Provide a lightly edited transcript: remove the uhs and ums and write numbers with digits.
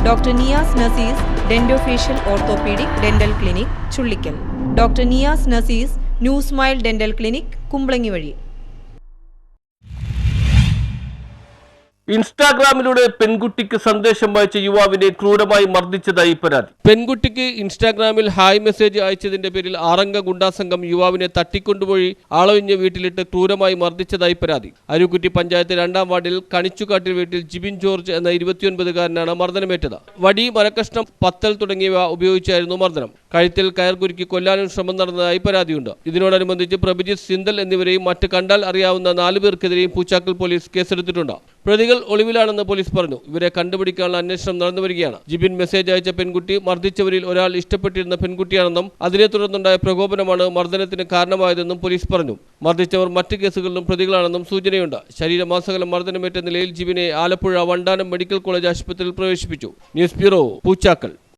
Doctor Niyas Naseez dentofacial orthopaedic dental clinic Chullickal. Doctor Niyas Naseez new smile dental clinic Kumbalangi വഴി. ഇൻസ്റ്റാഗ്രാമിലൂടെ പെൺകുട്ടിക്ക് സന്ദേശം അയച്ച യുവാവിനെ ക്രൂരമായി മർദ്ദിച്ചതായി പരാതി. പെൺകുട്ടിക്ക് ഇൻസ്റ്റാഗ്രാമിൽ ഹായ് മെസ്സേജ് അയച്ചതിന്റെ പേരിൽ 6 ഗുണ്ടാസംഘം യുവാവിനെ തട്ടിക്കൊണ്ടുപോയി ആളൊഴിഞ്ഞ വീട്ടിലിട്ട് ക്രൂരമായി മർദ്ദിച്ചതായി പരാതി. അരുക്കുറ്റി പഞ്ചായത്ത് 2-ാം വാർഡിൽ കണിച്ചുകാട്ടിൽ വീട്ടിൽ ജിബിൻ ജോർജ് എന്ന 29-കാരനാണ് മർദ്ദനമേറ്റത്. വടി, മരക്കഷ്ണം, പത്തൽ തുടങ്ങിയവ ഉപയോഗിച്ചായിരുന്നു മർദ്ദനം. കഴുത്തിൽ കയർ കുരുക്കി കൊല്ലാനും ശ്രമം നടന്നതായി പരാതിയുണ്ട്. ഇതിനോടനുബന്ധിച്ച് പ്രഭിജിത്ത്, സിന്തൽ എന്നിവരെയും മറ്റ് കണ്ടാൽ അറിയാവുന്ന 4 പേർക്കെതിരെയും പൂച്ചാക്കൽ പോലീസ് കേസെടുത്തിട്ടുണ്ട്. പ്രതികൾ ഒളിവിലാണെന്ന് പോലീസ് പറഞ്ഞു. ഇവരെ കണ്ടുപിടിക്കാനുള്ള അന്വേഷണം നടന്നുവരികയാണ്. ജിബിൻ മെസ്സേജ് അയച്ച പെൺകുട്ടി മർദ്ദിച്ചവരിൽ ഒരാൾ ഇഷ്ടപ്പെട്ടിരുന്ന പെൺകുട്ടിയാണെന്നും അതിനെ തുടർന്നുണ്ടായ പ്രകോപനമാണ് മർദ്ദനത്തിന് കാരണമായതെന്നും പോലീസ് പറഞ്ഞു. മർദ്ദിച്ചവർ മറ്റ് കേസുകളിലും പ്രതികളാണെന്നും സൂചനയുണ്ട്. ശരീരമാസകലം മർദ്ദനമേറ്റ നിലയിൽ ജിബിനെ ആലപ്പുഴ വണ്ടാനം മെഡിക്കൽ കോളേജ് ആശുപത്രിയിൽ പ്രവേശിപ്പിച്ചു. News bureau, Poochakkal.